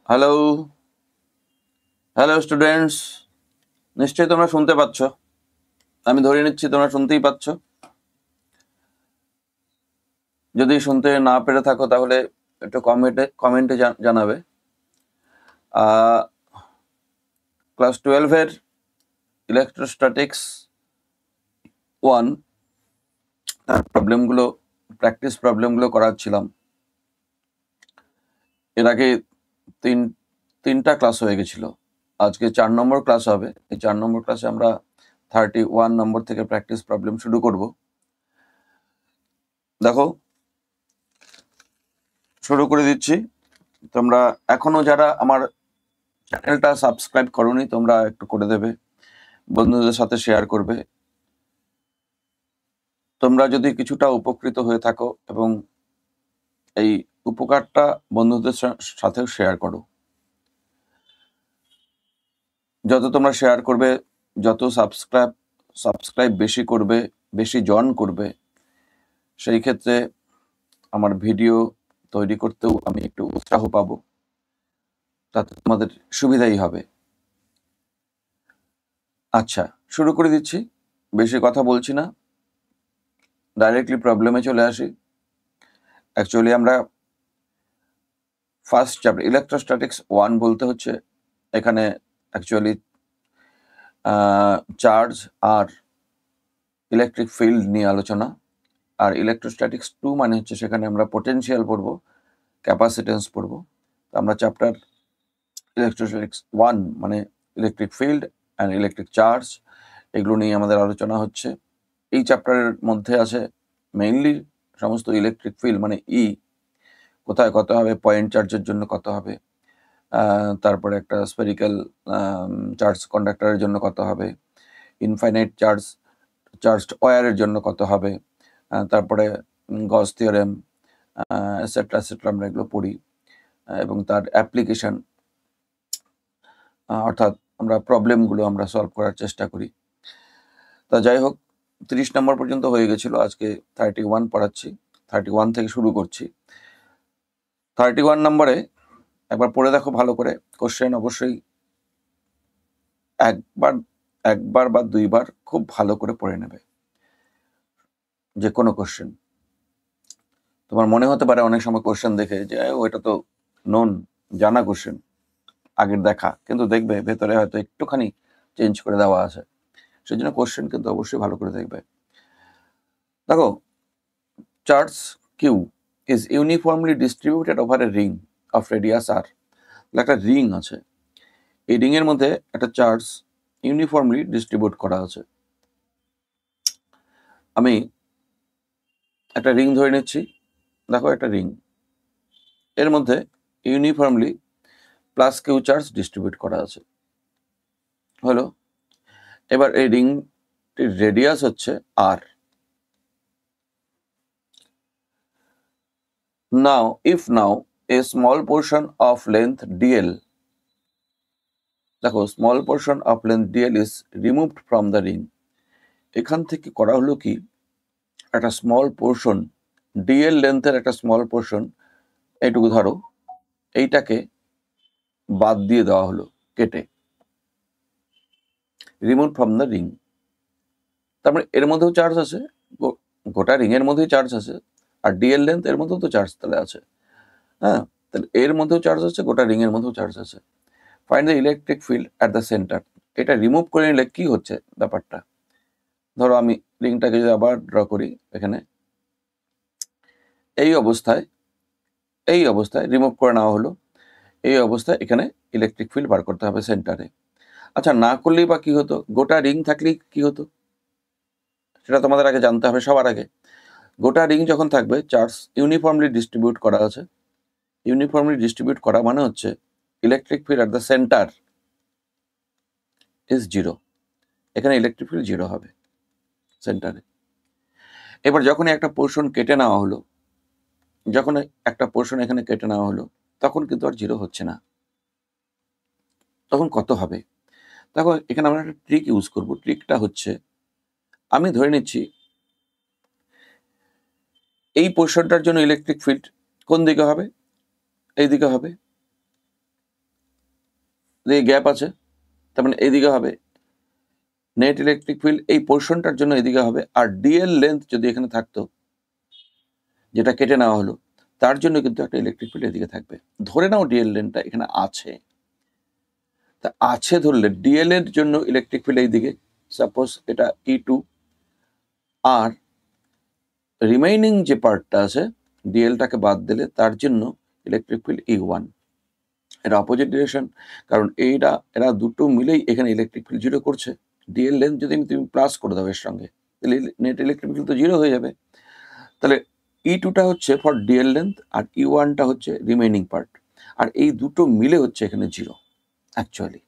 Hello hello students, নিশ্চয়ই তোমরা শুনতে পাচ্ছ। আমি ধরে নিচ্ছি তোমরা শুনতেই পাচ্ছ। যদি শুনতে না পেরে থাকো তাহলে একটু কমেন্টে জানাবে। ক্লাস 12-এর ইলেকট্রোস্ট্যাটিক্স 1 তার প্র্যাকটিস প্রবলেমগুলো করাচ্ছিলাম। এর আগে তিনটা ক্লাস হয়ে গেছিল। আজকে 4 নম্বর ক্লাস হবে। এই 4 নম্বর ক্লাসে আমরা 31 নম্বর থেকে প্র্যাকটিস প্রবলেম শুরু করব। দেখো, শুরু করে দিচ্ছি। তোমরা এখনো যারা আমার চ্যানেলটা সাবস্ক্রাইব করোনি, তোমরা একটু করে দেবে, বন্ধুদের সাথে শেয়ার করবে। তোমরা যদি কিছুটা উপকৃত হয়ে থাকো এবং এই উপকারটা বন্ধুদের সাথেও শেয়ার করো। যত তোমরা শেয়ার করবে, যত সাবস্ক্রাইব বেশি করবে, বেশি জয়েন করবে, সেই ক্ষেত্রে আমার ভিডিও তৈরি করতেও আমি একটু উৎসাহ পাবো, তাতে তোমাদের সুবিধাই হবে। আচ্ছা, শুরু করে দিচ্ছি। বেশি কথা বলছি না, ডাইরেক্টলি প্রবলেমে চলে আসি। অ্যাকচুয়ালি আমরা ফার্স্ট চ্যাপ্টার ইলেকট্রোস্ট্যাটিক্স 1 বলতে হচ্ছে এখানে অ্যাকচুয়ালি চার্জ আর ইলেকট্রিক ফিল্ড নিয়ে আলোচনা। আর ইলেকট্রোস্ট্যাটিক্স 2 মানে হচ্ছে সেখানে আমরা পোটেনশিয়াল পড়বো, ক্যাপাসিটেন্স পড়বো। তো আমরা চ্যাপ্টার ইলেকট্রোস্ট্যাটিক্স 1 মানে electric field and electric charge, এগুলো নিয়ে আমাদের আলোচনা হচ্ছে। এই চ্যাপ্টারের মধ্যে আছে মেইনলি সমস্ত ইলেকট্রিক ফিল্ড মানে কোথায় কত হবে, পয়েন্ট চার্জের জন্য কত হবে, তারপরে একটা স্পেরিক্যাল চার্জ কন্ডাক্টরের জন্য কত হবে, ইনফাইনাইট চার্জড ওয়্যারের জন্য কত হবে, তারপরে গস থিওরেম এটসেট্রা এটসেট্রা আমরা এগুলো পড়ি, এবং তার অ্যাপ্লিকেশন, অর্থাৎ আমরা প্রবলেমগুলো আমরা সলভ করার চেষ্টা করি। তা যাই হোক, 30 নম্বর পর্যন্ত হয়ে গেছিল। আজকে 31 পড়াচ্ছি, 31 থেকে শুরু করছি। 31 নম্বরে একবার পড়ে দেখো ভালো করে। কোশ্চেন অবশ্যই একবার বা দুইবার খুব ভালো করে পড়ে নেবে। যে কোনো কোশ্চেন তোমার মনে হতে পারে অনেক সময় কোশ্চেন দেখে যে ওইটা তো জানা কোশ্চেন, আগের দেখা, কিন্তু দেখবে ভেতরে হয়তো একটুখানি চেঞ্জ করে দেওয়া আছে। সেই জন্য কোশ্চেন কিন্তু অবশ্যই ভালো করে দেখবে। দেখো, charge Q is uniformly distributed over a ring of radius R. একটা রিং আছে, এই রিং এর মধ্যে একটা চার্জ ইউনিফর্মলি ডিস্ট্রিবিউট করা আছে। আমি একটা রিং ধরে নিচ্ছি। দেখো, একটা রিং, এর মধ্যে uniformly plus Q charge distribute করা আছে। হলো, এবার এই রিংটির রেডিয়াস হচ্ছে আর। if now a small portion of length dl, দেখো small portion of length dl is removed from the ring, এখান থেকে করা হলো কি, একটা স্মল পোর্শন dl লেন্থের একটা স্মল পোর্শন, এইটুকু ধরো, এইটাকে বাদ দিয়ে দেওয়া হলো, কেটে, রিমুভ ফ্রম দ্য রিং। তারপরে এর মধ্যেও চার্জ আছে, গোটা রিং এর মধ্যেই চার্জ আছে, আর ডিএল লেন্থ এর মধ্যেও তো চার্জ তাহলে আছে। হ্যাঁ, তাহলে এর মধ্যেও চার্জ আছে, গোটা রিং এর মধ্যেও চার্জ আছে। Find the electric field at the centre. এটা রিমুভ করে নিলে কি হচ্ছে ব্যাপারটা, ধরো আমি রিংটাকে যদি আবার ড্র করি, এখানে এই অবস্থায় রিমুভ করে নেওয়া হলো। এই অবস্থায় এখানে ইলেকট্রিক ফিল্ড বার করতে হবে সেন্টারে। আচ্ছা, না করলেই বা কি হতো, গোটা রিং থাকলেই কি হতো সেটা তোমাদের আগে জানতে হবে। সবার আগে, গোটা রিং যখন থাকবে, চার্জ ইউনিফর্মলি ডিস্ট্রিবিউট করা আছে। ইউনিফর্মলি ডিস্ট্রিবিউট করা মানে হচ্ছে electric field at the centre is 0। এখানে ইলেকট্রিক ফিল্ড 0 হবে, সেন্টারে। এবার যখন একটা পোর্শন কেটে নেওয়া হলো, যখন একটা পোর্শন এখানে কেটে নেওয়া হলো, তখন কিন্তু আর 0 হচ্ছে না। তখন কত হবে? দেখো এখানে আমরা একটা ট্রিক ইউজ করব। ট্রিকটা হচ্ছে, আমি ধরে নিচ্ছি এই পোর্শনটার জন্য ইলেকট্রিক ফিল্ড কোন দিকে হবে? এই দিকে হবে। এই গ্যাপ আছে, তার মানে এইদিকে হবে। নেট ইলেকট্রিক ফিল্ড এই পোর্শনটার জন্য এদিকে হবে। আর ডিএল লেন্থ যদি এখানে থাকতো, যেটা কেটে নেওয়া হলো, তার জন্য কিন্তু একটা ইলেকট্রিক ফিল্ড এদিকে থাকবে। ধরে নাও ডিএল লেন্থটা এখানে আছে, তা আছে ধরলে ডিএল এর জন্য ইলেকট্রিক ফিল্ড এইদিকে, সাপোজ এটা E2, আর রিমেইনিং যে পার্টটা আছে ডিএলটাকে বাদ দিলে তার জন্য ইলেকট্রিক ফিল্ড E1। এটা অপোজিট ডিরেকশন, কারণ এরা দুটো মিলেই এখানে ইলেকট্রিক ফিল্ড 0 করছে। ডিএল লেন্থ যদি তুমি প্লাস করে দাও এর সঙ্গে, তাহলে নেট ইলেকট্রিক ফিল্ড তো 0 হয়ে যাবে। তাহলে E2টা হচ্ছে ফর ডিএল লেন্থ, আর E1টা হচ্ছে রিমেইনিং পার্ট, আর এই দুটো মিলে হচ্ছে এখানে 0 অ্যাকচুয়ালি।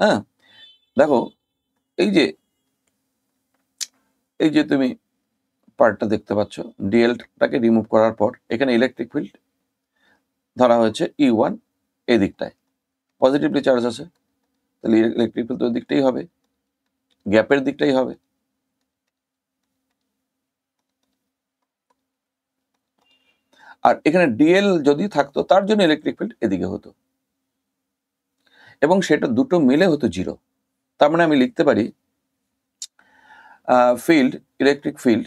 হ্যাঁ, দেখো এই যে তুমি পার্টটা দেখতে পাচ্ছ, ডিএলটাকে রিমুভ করার পর এখানে ইলেকট্রিক ফিল্ড ধরা হয়েছে E1 এই দিকটায়, পজিটিভলি চার্জ আছে, তাহলে ইলেকট্রিক ফিল্ড তো ওই দিকটাই হবে, গ্যাপের দিকটাই হবে। আর এখানে ডিএল যদি থাকতো তার জন্য ইলেকট্রিক ফিল্ড এদিকে হতো, এবং সেটা দুটো মিলে হতো 0। তার মানে আমি লিখতে পারি field, electric field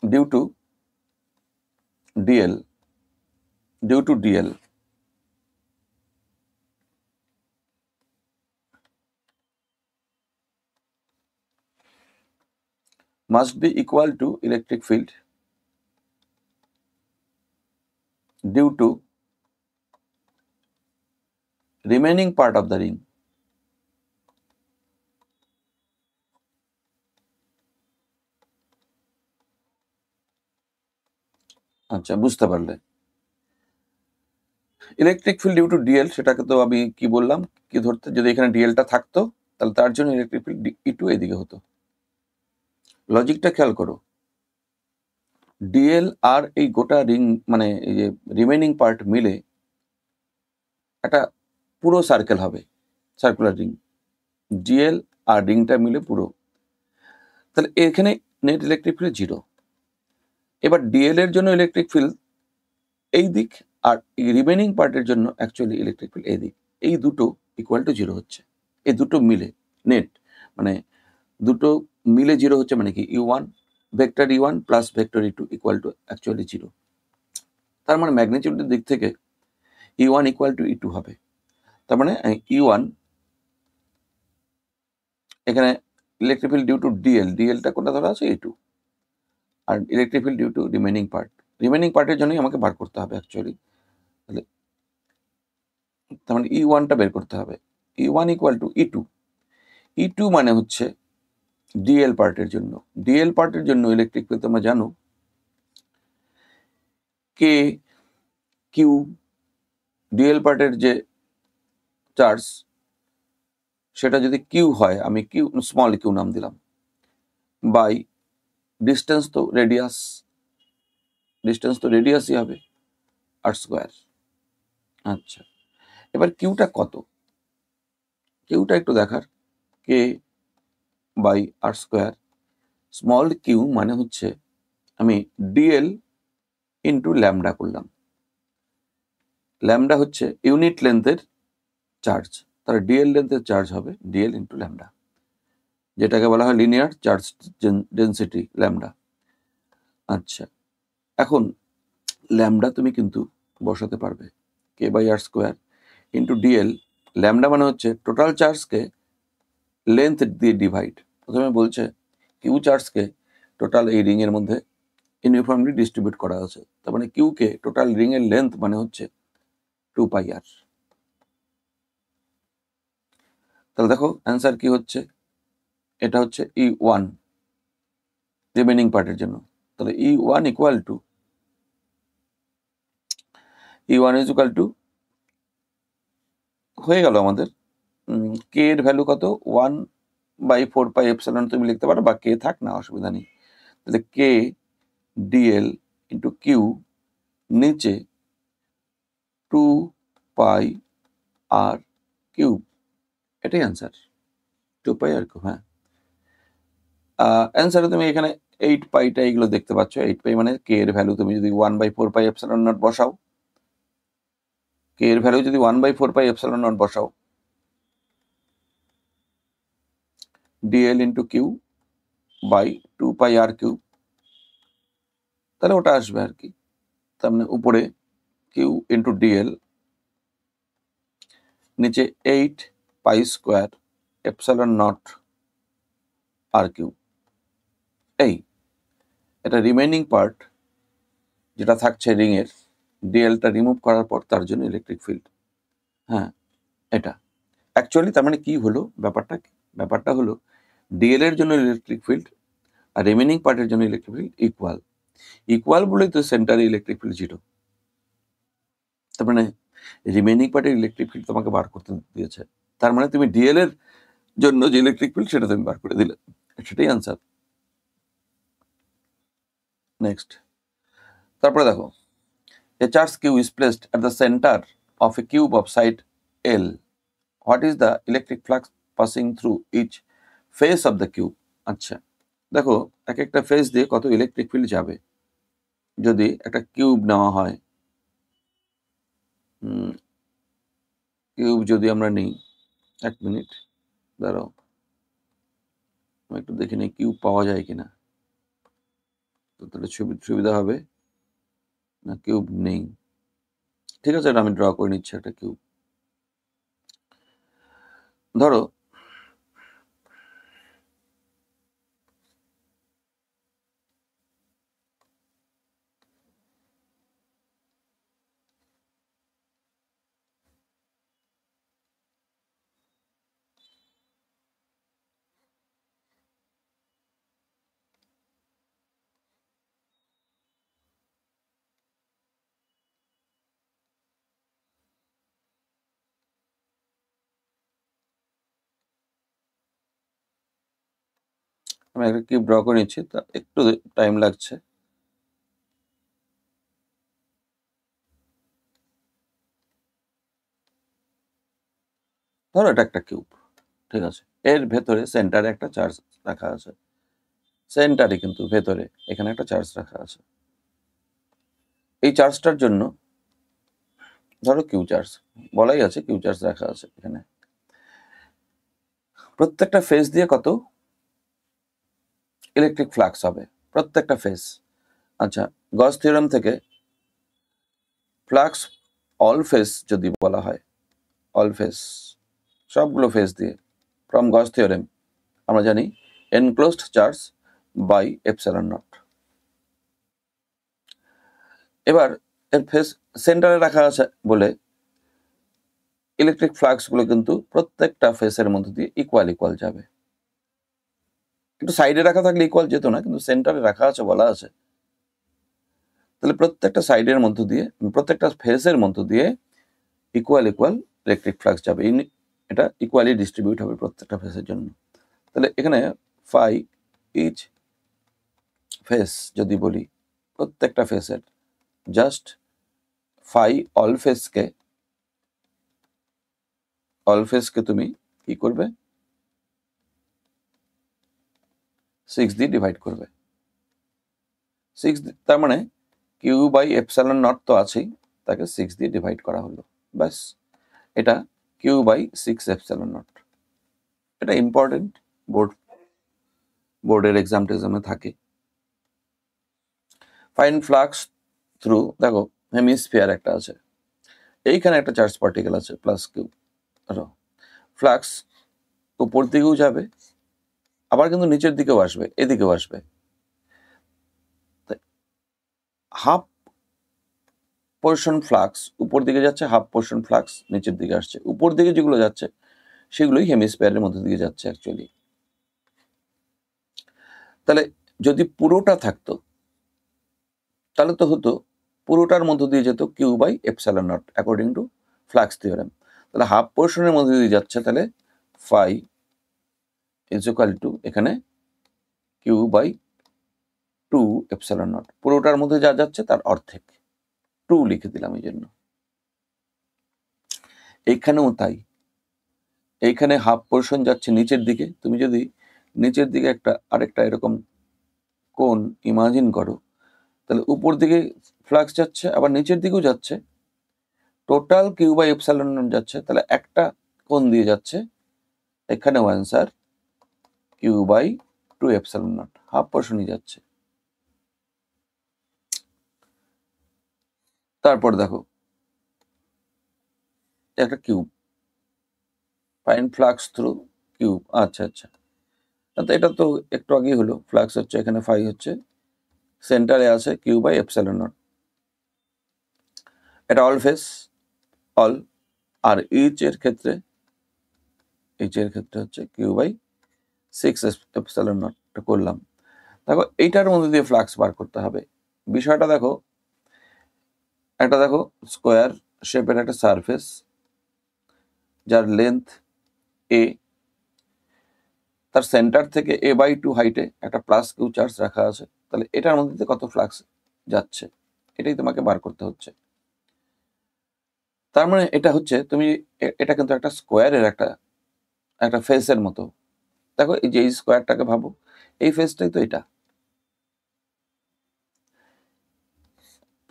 due to DL must be equal to electric field due to remaining part of the ring. আচ্ছা, বুঝতে পারলে? Electric field due to dl, সেটাকে তো আমি কি বললাম, কি ধরতে, যদি এখানে ডিএলটা থাকতো তাহলে তার জন্য ইলেকট্রিক ফিল্ড E2 এদিকে হতো। লজিকটা খেয়াল করো, ডিএল আর এই গোটা রিং, মানে এই যে রিমেইনিং পার্ট মিলে একটা পুরো সার্কেল হবে, সার্কুলার রিং। ডিএল আর রিংটা মিলে পুরো, তাহলে এখানে নেট ইলেকট্রিক ফিল্ড 0। এবার ডিএল এর জন্য ইলেকট্রিক ফিল্ড এই দিক, আর এই রিমেইনিং পার্টের জন্য অ্যাকচুয়ালি ইলেকট্রিক ফিল্ড এই দিক, এই দুটো ইকুয়াল টু 0 হচ্ছে। এই দুটো মিলে নেট, মানে দুটো মিলে 0 হচ্ছে, মানে কি E1 vector E1 plus vector E2 equal to actually 0। তার মানে ম্যাগনিটিউডের দিক থেকে E1 ইকুয়াল টু E2 হবে। তার মানে E1 এখানে ইলেকট্রিক ফিল্ড ডিউ টু ডিএলটা কোনটা ধরা আছে E2, আর electric field due to remaining পার্টের জন্যই আমাকে বার করতে হবে অ্যাকচুয়ালি। তাহলে তার মানে E1টা বের করতে হবে। E1 ইকুয়াল টু E2 মানে হচ্ছে ডিএল পার্টের জন্য। ডিএল পার্টের জন্য ইলেকট্রিক ফিল্ড তোমরা জানো কে কিউ, ডিএল পার্টের যে চার্জ সেটা যদি কিউ হয়, আমি কিউ স্মল কিউ নাম দিলাম, বাই ডিস্টেন্স তো রেডিয়াসই হবে r²। আচ্ছা, এবার কিউটা কত, কিউটা একটু দেখার, কে বাই r², স্মল কিউ মানে হচ্ছে আমি ডিএল ইন্টু ল্যামডা করলাম। ল্যামডা হচ্ছে ইউনিট লেন্থের চার্জ, তাহলে ডিএল লেন্থের চার্জ হবে ডিএল ইন্টু ল্যামডা, যেটাকে বলা হয় লিনিয়ার চার্জ ডেন্সিটি ল্যামডা। আচ্ছা, এখন ল্যামডা তুমি কিন্তু বসাতে পারবে, K by r² into DL. Lambda মানে হচ্ছে টোটাল চার্জকে লেন্থ দিয়ে ডিভাইড। প্রথমে বলছে কিউ চার্জকে টোটাল এই রিং এর মধ্যে ইউনিফর্মলি ডিস্ট্রিবিউট করা আছে, তার মানে কিউকে টোটাল রিং এর লেন্থ মানে হচ্ছে 2πr। তাহলে দেখো অ্যান্সার কি হচ্ছে, এটা হচ্ছে E1 রিমেইনিং পার্টের জন্য। তাহলে E1 ইকুয়াল টু হয়ে গেল আমাদের কে এর ভ্যালু কত, 1 বাই 4 পাই এপসাইলন তুমি লিখতে পারো, বা কে থাক না, অসুবিধা নেই। তাহলে কে ডিএল ইন্টু কিউ নিচে 2 পাই আর কিউব, এটাই অ্যান্সার। 2 পাই আর কিউব, হ্যাঁ। অ্যান্সারে তুমি এখানে 8 পাইটা এইগুলো দেখতে পাচ্ছ। 8 পাই মানে কে এর ভ্যালু তুমি যদি 1/4 পাই এপসাইলন নট বসাও, কে এর ভ্যালু যদি 1/4 পাই এপসাইলন নট বসাও, dl into Q by 2 pi r cube, তাহলে ওটা আসবে আর কি। তার মানে উপরে কিউ ইন্টু ডিএল নিচে 8 পাই² এপসাইলন নট আর কিউব। এই এটা রিমেইনিং পার্ট যেটা থাকছে রিংয়ের, ডিএলটা রিমুভ করার পর তার জন্য ইলেকট্রিক ফিল্ড। হ্যাঁ, এটা অ্যাকচুয়ালি তার মানে কি হলো ব্যাপারটা? ব্যাপারটা হলো ডিএল এর জন্য ইলেকট্রিক ফিল্ড আর রিমেইনিং পার্টের জন্য ইলেকট্রিক ফিল্ড ইকুয়াল। ইকুয়াল বলেই তো সেন্টারে ইলেকট্রিক ফিল্ড 0। তার মানে রিমেইনিং পার্টের ইলেকট্রিক ফিল্ড তোমাকে বার করতে দিয়েছে, তার মানে তুমি ডিএল এর জন্য যে ইলেকট্রিক ফিল্ড সেটা তুমি বার করে দিলে, সেটাই আনসার। নেক্সট, তারপরে দেখো, a charge q is placed at the center of a cube of side L. What is the electric flux passing through each face of the cube? আচ্ছা, দেখো এক একটা ফেস দিয়ে কত ইলেকট্রিক ফিল্ড যাবে। যদি একটা কিউব নেওয়া হয়, কিউব যদি আমরা নিই, 1 মিনিট দাঁড়াও, আমি একটু দেখে নিই কিউব পাওয়া যায় কিনা, তো তাহলে সুবিধা হবে। না, কিউব নেই, ঠিক আছে, এটা আমি ড্র করে নিচ্ছি একটা কিউব। ধরো আমি একটা কিউব ড্র করে নিচ্ছি, তা একটু টাইম লাগছে। ধরো এটা একটা কিউব, ঠিক আছে, এর ভেতরে সেন্টারে একটা চার্জ রাখা আছে, সেন্টারে কিন্তু ভেতরে এখানে একটা চার্জ রাখা আছে। এই চার্জটার জন্য ধরো কিউ চার্জ বলাই আছে, কিউ চার্জ রাখা আছে এখানে। প্রত্যেকটা ফেজ দিয়ে কত ইলেকট্রিক ফ্লাক্স হবে, প্রত্যেকটা ফেজ। আচ্ছা, গস থিওরেম থেকে ফ্লাক্স অল ফেজ যদি বলা হয়, অল ফেজ সবগুলো ফেজ দিয়ে, ফ্রম গস থিওরেম আমরা জানি enclosed charge by epsilon nought. এবার এর ফেজ সেন্টারে রাখা আছে বলে ইলেকট্রিক ফ্লাক্সগুলো কিন্তু প্রত্যেকটা ফেসের মধ্যে দিয়ে ইকুয়াল যাবে। একটু সাইডে রাখা থাকলে ইকুয়াল যেত না, কিন্তু সেন্টারে রাখা আছে বলা আছে, তাহলে প্রত্যেকটা সাইডের মধ্য দিয়ে, প্রত্যেকটা ফেসের মধ্য দিয়ে ইকুয়াল ইলেকট্রিক ফ্লাক্স যাবে। এটা ইকুয়ালি ডিস্ট্রিবিউট হবে প্রত্যেকটা ফেসের জন্য। তাহলে এখানে ফাই ইচ ফেস যদি বলি, প্রত্যেকটা ফেসের জাস্ট ফাই অল ফেসকে তুমি কি করবে, 6 দিয়ে ডিভাইড করবে। 6, তার মানে কিউ বাই এপসাইলন নট তো আছেই, তাকে 6 দিয়ে ডিভাইড করা হলো, ব্যাস। এটা কিউ বাই 6 এপসাইলন নট। এটা ইম্পর্টেন্ট, বোর্ডের এক্সামে থাকে। ফাইন ফ্লাক্স থ্রু, দেখো হেমিস্ফিয়ার একটা আছে, এইখানে একটা চার্জ পার্টিকেল আছে প্লাস কিউ, ফ্লাক্স উপর দিকেও যাবে, আবার কিন্তু নিচের দিকেও আসবে, এদিকেও আসবে। হাফ পোর্শন ফ্লাক্স উপর দিকে যাচ্ছে, হাফ পোর্শন ফ্লাক্স নিচের দিকে আসছে। উপর দিকে যেগুলো যাচ্ছে সেগুলোই হেমিস্ফিয়ারের মধ্যে দিয়ে যাচ্ছে অ্যাকচুয়ালি। তাহলে যদি পুরোটা থাকতো তাহলে তো হতো পুরোটার মধ্য দিয়ে যেত Q by epsilon nought according to flux theorem. তাহলে হাফ পোর্শনের মধ্যে দিয়ে যাচ্ছে, তাহলে ফাই ইজ ইকুয়াল টু এখানে Q/2 এপসাইলন নট, পুরোটার মধ্যে যা যাচ্ছে তার অর্ধেক, 2 লিখে দিলাম এই জন্য। এইখানেও তাই, এইখানে হাফ পোর্শন যাচ্ছে নিচের দিকে। তুমি যদি নিচের দিকে আরেকটা এরকম কোণ ইমাজিন করো, তাহলে উপর দিকে ফ্লাক্স যাচ্ছে, আবার নিচের দিকেও যাচ্ছে, টোটাল Q/এপসাইলন নট যাচ্ছে। তাহলে একটা কোণ দিয়ে যাচ্ছে, এখানেও answer Q/2 epsilon naught, half পোর্শনই যাচ্ছে। তারপর দেখো একটা cube, find flux through cube. আচ্ছা, তো এটা তো একটু আগেই হলো, ফ্লাক্স হচ্ছে এখানে ফাই হচ্ছে, সেন্টারে আছে Q/এপসাইলন নট। এটা অল ফেস, অল, আর ইচ এর ক্ষেত্রে হচ্ছে Q/6 এপসাইলন নট করলাম। দেখো এইটার মধ্যে দিয়ে ফ্লাক্স বার করতে হবে। বিষয়টা দেখো, দেখো স্কোয়ার শেপের একটা সারফেস, যার লেন্থ a, তার সেন্টার থেকে a/2 হাইটে একটা প্লাস কিউ চার্জ রাখা আছে। তাহলে এটার মধ্যে দিয়ে কত ফ্লাক্স যাচ্ছে, এটাই তোমাকে বার করতে হচ্ছে। তার মানে এটা হচ্ছে তুমি এটা কিন্তু একটা স্কোয়ারের একটা ফেসের মতো। দেখো এই যে এই স্কোয়ারটাকে ভাবো, এই ফেসটাই তো এটা।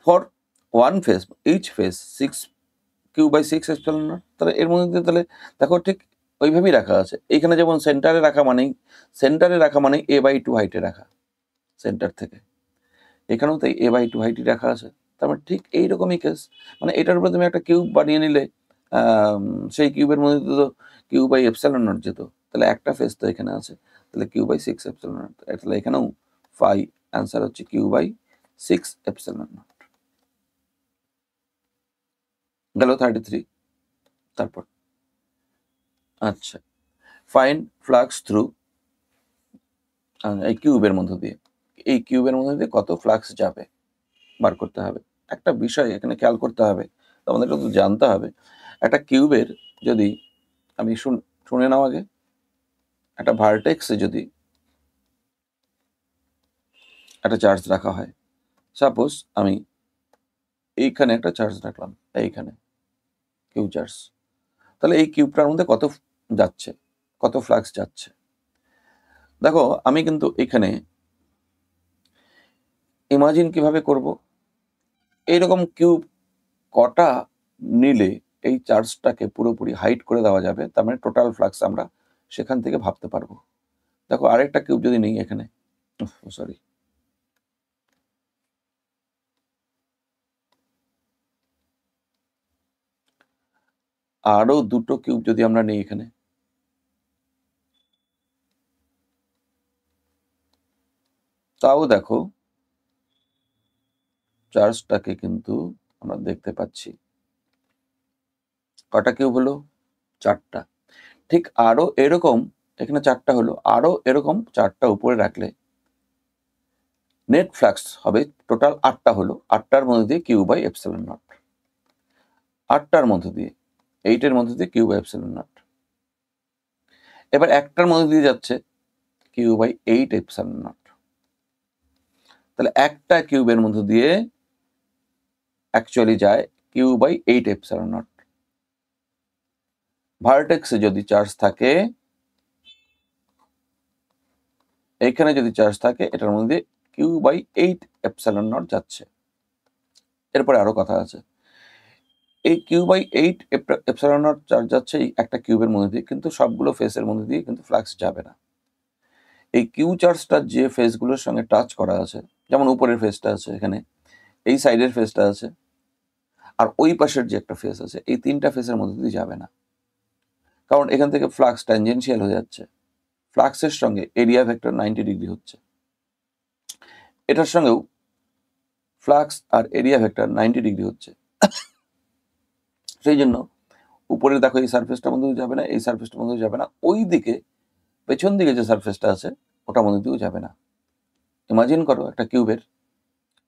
For one face, each face Q/6 epsilon nought. তাহলে এর মধ্যে দিয়ে তাহলে দেখো ঠিক ওইভাবেই রাখা আছে। এইখানে যেমন সেন্টারে রাখা মানেই a/2 হাইটে রাখা, সেন্টার থেকে। এখানেও তাই a/2 হাইটে রাখা আছে। তার মানে ঠিক এইরকমই কেস, মানে এটার উপরে তুমি একটা কিউব বানিয়ে নিলে, সেই কিউবের মধ্যে তো Q/এপসাইলন নট যেত। তাহলে একটা ফেস তো এখানে আছে, তাহলে Q/6 এপসাইলন নট। তাহলে এখানেও ফাই, অ্যান্সার হচ্ছে Q/6 এপসাইলন নট। গেল 33। তারপর আচ্ছা, ফাইন ফ্লাক্স থ্রু এই কিউবের মধ্য দিয়ে, কত ফ্লাক্স যাবে বার করতে হবে। একটা বিষয় এখানে খেয়াল করতে হবে, আমাদের তো জানতে হবে, একটা কিউবের যদি আমি শুনে নাও আগে, একটা ভার্টেক্সে যদি একটা চার্জ রাখা হয়, সাপোজ আমি এইখানে একটা চার্জ রাখলাম, এইখানে কিউ চার্জ, তাহলে এই কিউবটার মধ্যে কত ফ্লাক্স যাচ্ছে। দেখো আমি কিন্তু এখানে ইমাজিন কিভাবে করব, এইরকম কিউব কটা নিলে এই চার্জটাকে পুরোপুরি হাইড করে দেওয়া যাবে, তার মানে টোটাল ফ্লাক্স আমরা সেখান থেকে ভাবতে পারবো। দেখো আরেকটা কিউব যদি নেই এখানে, সরি, আরো দুটো কিউব যদি আমরা নিই এখানে, তাও দেখো চার্জটাকে কিন্তু আমরা দেখতে পাচ্ছি। কটা কিউব হলো? 4টা। ঠিক আরো এরকম, এখানে 4টা হলো, আরো এরকম 4টা উপরে রাখলে নেট ফ্লাক্স হবে টোটাল 8টা হলো। 8টার মধ্যে দিয়ে Q/এপসাইলন নট, 8টার মধ্যে দিয়ে, 8-এর মধ্যে দিয়ে Q/এপসাইলন নট। এবার একটার মধ্যে দিয়ে যাচ্ছে Q/8 এপসাইলন নট। তাহলে একটা কিউবের মধ্যে দিয়ে অ্যাকচুয়ালি যায় Q/8 এপসাইলন নট। ভার্টেক্সে যদি চার্জ থাকে, এইখানে যদি চার্জ থাকে, এটার মধ্যে Q/8 এপসাইলন নট যাচ্ছে। এরপরে আরো কথা আছে, এই Q/8 এপসাইলন নট চার্জ যাচ্ছে এই একটা কিউবের মধ্যে দিয়ে, কিন্তু সবগুলো ফেসের মধ্যে দিয়ে কিন্তু ফ্লাক্স যাবে না। এই কিউ চার্জটা যে ফেসগুলোর সঙ্গে টাচ করা আছে, যেমন উপরের ফেসটা আছে এখানে, এই সাইডের ফেসটা আছে, আর ওই পাশের যে একটা ফেস আছে, এই 3টা ফেসের মধ্যে দিয়ে যাবে না। কারণ এখান থেকে ফ্লাক্স ট্যানজেনশিয়াল হয়ে যাচ্ছে, ফ্লাক্সের সঙ্গে এরিয়া ভেক্টর 90 ডিগ্রি হচ্ছে। এটার সঙ্গেও ফ্লাক্স আর এরিয়া ভেক্টর 90 ডিগ্রি হচ্ছে। সেই জন্য উপরে দেখো এই সারফেসটার মধ্যে যাবে না, এই সারফেসটার মধ্যে যাবে না, ওই দিকে পেছন দিকে যে সারফেসটা আছে ওটার মধ্যে দিয়েও যাবে না। ইমাজিন করো একটা কিউবের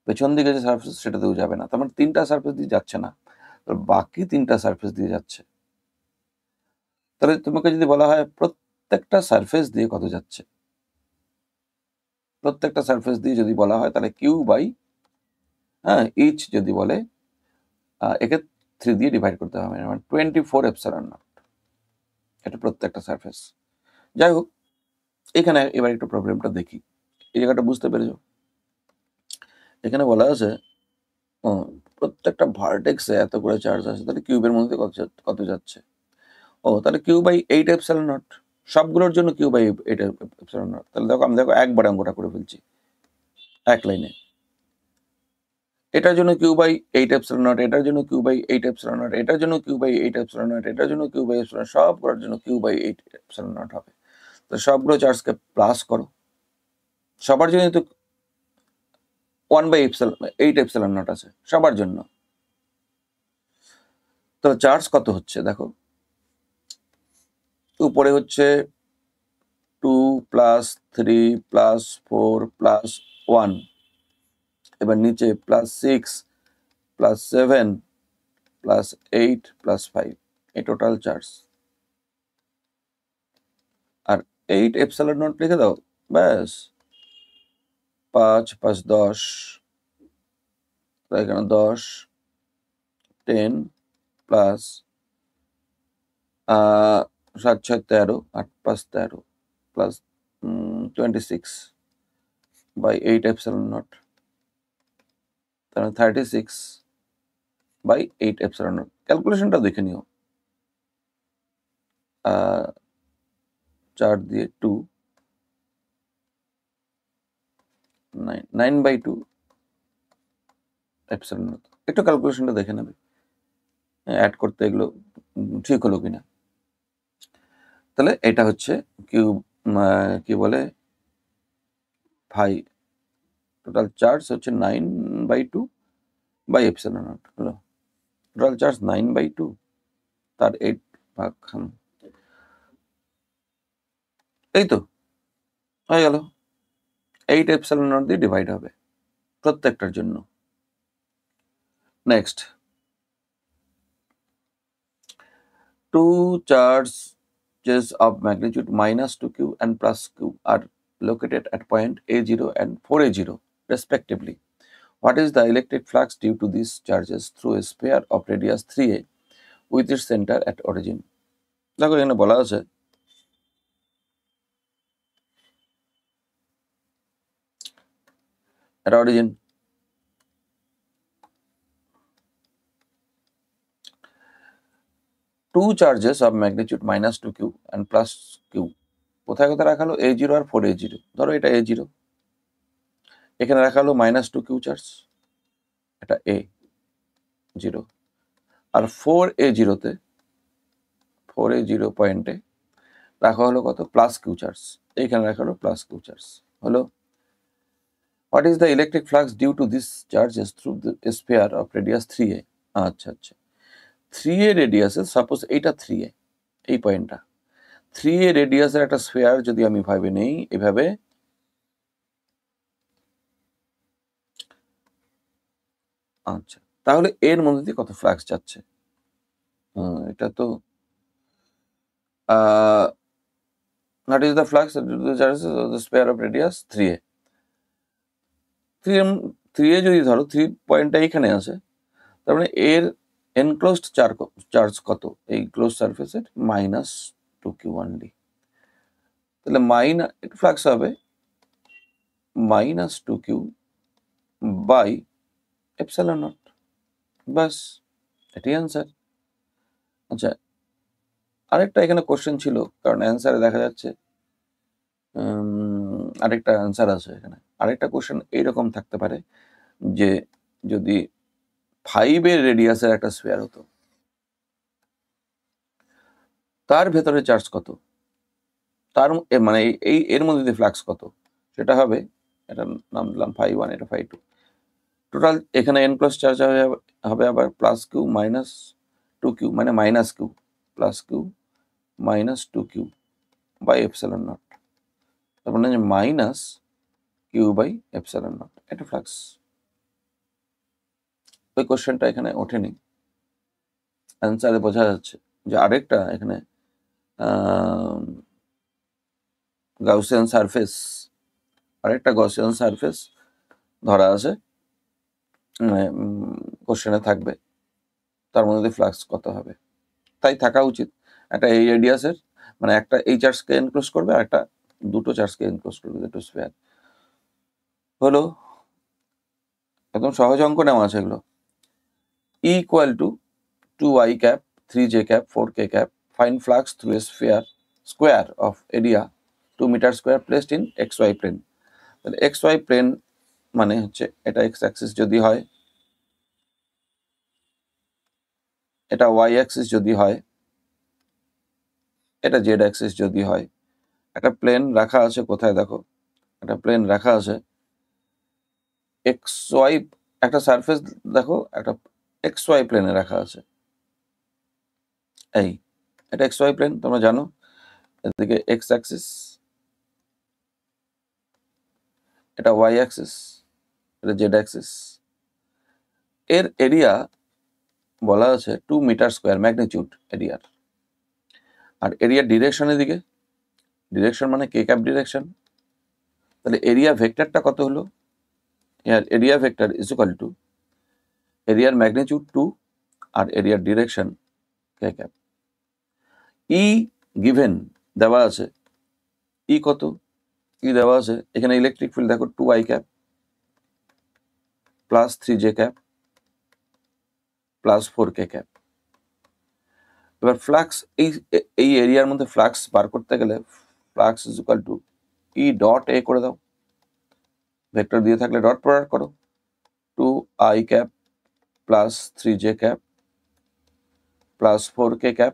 পেছন দিকে যে সারফেস সেটাতেও যাবে না, তার মানে 3টা সারফেস দিয়ে যাচ্ছে না, বাকি 3টা সারফেস দিয়ে যাচ্ছে। তাহলে তোমাকে যদি বলা হয় প্রত্যেকটা সারফেস দিয়ে কত যাচ্ছে, প্রত্যেকটা সারফেস দিয়ে যদি বলা হয় তাহলে কিউ বাই ইচ যদি বলে একে 3 দিয়ে ডিভাইড করতে হবে, মানে 24 এপসাইলন নট, এটা প্রত্যেকটা সারফেস। যাই হোক, এখানে এবার একটু প্রবলেমটা দেখি, এই জায়গাটা বুঝতে পেরেছো? এখানে বলা আছে প্রত্যেকটা ভার্টেক্সে এত করে চার্জ আছে, তাহলে কিউবের মধ্যে কত যাচ্ছে? তাহলে কিউ বাই 8 এপসাইলন নট, সবগুলোর জন্য কিউ বাই 8 এপসাইলন নট। তাহলে দেখো আমি একবারে অঙ্কটা করে ফেলছি এক লাইনে। এটার জন্য কিউ বাই 8 এপসাইলন নট, এটার জন্য কিউ বাই 8 এপসাইলন নট, এটার জন্য কিউ বাই 8 এপসাইলন নট, এটার জন্য কিউ বাই এপসাইলন, সবগুলোর জন্য কিউ বাই 8 এপসাইলন নট হবে। তো সবগুলো চার্জকে প্লাস করো, সবার জন্য তো 1 বাই 8 এপসাইলন নট আছে সবার জন্য। তো চার্জ কত হচ্ছে দেখো, উপরে হচ্ছে 2 প্লাস 3 প্লাস 4 প্লাস 1, এবার নিচে প্লাস 6 প্লাস 7 প্লাস 8 প্লাস 5, এই টোটাল চার্জ। আর 8 এপসাইলন নট লিখে দাও, ব্যাস। 5 5 10, এখানে 10 10 plus 7 6 13, 8 5 13 plus 26 by 8 epsilon nought, তাহলে 36 বাই 8 এপসাইলন নট। ক্যালকুলেশনটা দেখে নিও, 4 দিয়ে 2 9 9 বাই 2 এপসাইলন নট। একটু ক্যালকুলেশনটা দেখে নেবে অ্যাড করতে এগুলো ঠিক হলো কিনা। তাহলে এটা হচ্ছে কিউব, কি বলে, ভাই টোটাল চার্জ হচ্ছে 9 বাই 2 বাই এপসাইলন নট হলো। টোটাল চার্জ 9 বাই 2, তার 8 ভাগ, এই তো হয়ে গেল। 8 এপসাইলন নট দিয়ে ডিভাইড হবে প্রত্যেকটার জন্য। Next, 2 charges of magnitude minus 2q and plus q are located at point A0 and 4A0 respectively. What is the electric flux due to these charges through a sphere of radius 3a with its center at origin? দেখো এখানে বলা আছে at origin two charges of magnitude minus 2q and plus q, কোথায় কোথায় রাখা হলো? A0 আর 4A0। ধরো এটা A0, এখানে রাখা হলো -2q চার্জ, এটা A0, আর 4A0-তে 4A0 পয়েন্টে রাখা হলো কত? প্লাস কিউ চার্জ, এইখানে রাখা হলো প্লাস কিউ চার্জ হলো। What is the electric flux due to this charges through the sphere of radius 3a? আচ্ছা আচ্ছা, 3a রেডিয়াসে, সাপোজ এইটা 3a, এই পয়েন্টটা 3a রেডিয়াসের একটা স্ফিয়ার যদি আমি ভাবে নেই এভাবে, আচ্ছা, তাহলে এর মধ্যে দিয়ে কত ফ্লাক্স যাচ্ছে? এটা তো what is the flux due to the charges of the sphere of radius 3a? 3a যদি ধরো 3 পয়েন্টটা এখানে আছে, তার মানে এর এনক্লোজড চার্জ কত এই ক্লোজ সারফেসের? -2q only. তাহলে ফ্লাক্স হবে -2q বাই এপসাইলন নট, বাস, এটাই অ্যান্সার। আচ্ছা, আরেকটা এখানে কোশ্চেন ছিল, কারণ অ্যান্সারে দেখা যাচ্ছে আরেকটা অ্যান্সার আছে এখানে। আরেকটা কোশ্চেন এইরকম থাকতে পারে যে যদি 5 রেডিয়াসের একটা স্ফিয়ার হতো, তার ভেতরে চার্জ কত, তার মানে এই এর মধ্যে দিয়ে ফ্লাক্স কত, সেটা হবে, এটার নাম দিলাম φ1, এটা φ2। টোটাল এখানে এনক্লোজ চার্জ হবে আবার +q -2q, মানে -q +q -2q by epsilon nought, তার মানে -q বাই এপসাইলন নট, এটা ফ্লাক্স। ওই কোশ্চেনটা এখানে ওঠেনি, অ্যান্সারে বোঝা যাচ্ছে যে আরেকটা এখানে গাউসিয়ান সারফেস, আরেকটা গাউসিয়ান সারফেস ধরা আছে, কোশ্চেনে থাকবে, তার মধ্যে ফ্লাক্স কত হবে। তাই থাকা উচিত একটা এই রেডিয়াসের, মানে একটা এই চার্জকে এনক্লোজ করবে আর একটা দুটো চার্জকে এনক্লোজ করবে, দুটো স্পেয়ার। হলো, একদম সহজ অঙ্ক নেওয়া আছে এগুলো। E equal to 2i cap, 3j cap, 4k cap, find flux through a sphere square of area 2 meter square placed in xy plane। তাহলে xy প্লেন মানে হচ্ছে এটা x অ্যাক্সিস যদি হয়, এটা y অ্যাক্সিস যদি হয়, এটা z অ্যাক্সিস যদি হয়, একটা প্লেন রাখা আছে কোথায় দেখো, একটা প্লেন রাখা আছে xy, একটা সারফেস দেখো একটা xy প্লেনে রাখা আছে, এই এটা xy প্লেন তোমরা জানো, এদিকে x অ্যাক্সিস, এটা y অ্যাক্সিস, এটা z অ্যাক্সিস। এর এরিয়া বলা আছে 2 মিটার স্কোয়ার, ম্যাগনিটিউড এরিয়ার। আর এরিয়ার ডিরেকশনের দিকে, ডিরেকশন মানে কে ক্যাপ ডিরেকশন, তাহলে এরিয়া ভেক্টরটা কত হলো, area vector is equal two এরিয়ার ম্যাগনিটিউড 2 আর এরিয়ার ডিরেকশন কে ক্যাপ। ই গিভেন দেওয়া আছে, ই কত, ই দেওয়া আছে এখানে ইলেকট্রিক ফিল্ড দেখো 2i cap plus 3j cap plus 4k cap. এবার ফ্লাক্স, এই এরিয়ার মধ্যে ফ্লাক্স বার করতে গেলে flux is equal to E dot A করে দাও, ভেক্টর দিয়ে থাকলে ডট প্রোডাক্ট করো, 2i cap plus 3j cap plus 4k cap,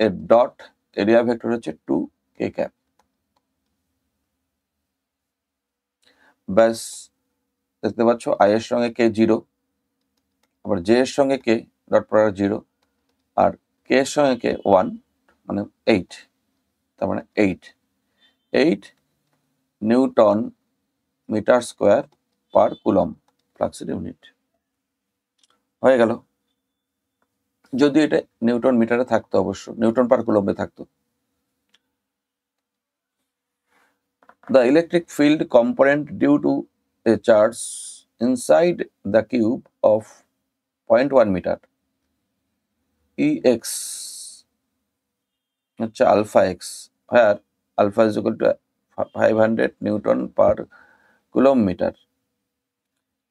এর ডট এরিয়া ভেক্টর হচ্ছে 2k ক্যাপ। ব্যাস, দেখতে পাচ্ছ আই এর সঙ্গে কে 0, আবার জে এর সঙ্গে কে ডট প্রোডাক্ট 0, আর কে এর সঙ্গে কে 1, মানে 8, তার মানে 8 newton metre square per coulomb ফ্লাক্সের ইউনিট হয়ে গেল। যদি এটা নিউটন মিটারে থাকতো, অবশ্য নিউটন পার কুলম্বে থাকতো। The electric field component due to a charge inside the cube of 0.1 meter Ex হচ্ছে alpha x, where alpha is equal to 500 Newton per coulomb meter,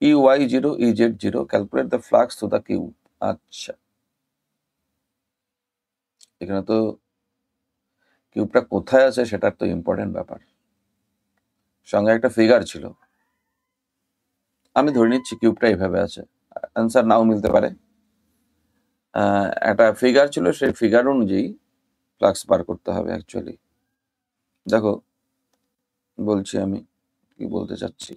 Ey0, Ez0, calculate the flux through the cube। আচ্ছা, এখানে তো কিউবটা কোথায় আছে সেটার তো important ব্যাপার, সঙ্গে একটা ফিগার ছিল, আমি ধরে নিচ্ছি কিউবটা এইভাবে আছে, অ্যান্সার নাও মিলতে পারে। একটা ফিগার ছিল, সেই ফিগার অনুযায়ী ফ্লাক্স বার করতে হবে। অ্যাকচুয়ালি দেখো বলছি আমি কি বলতে চাচ্ছি,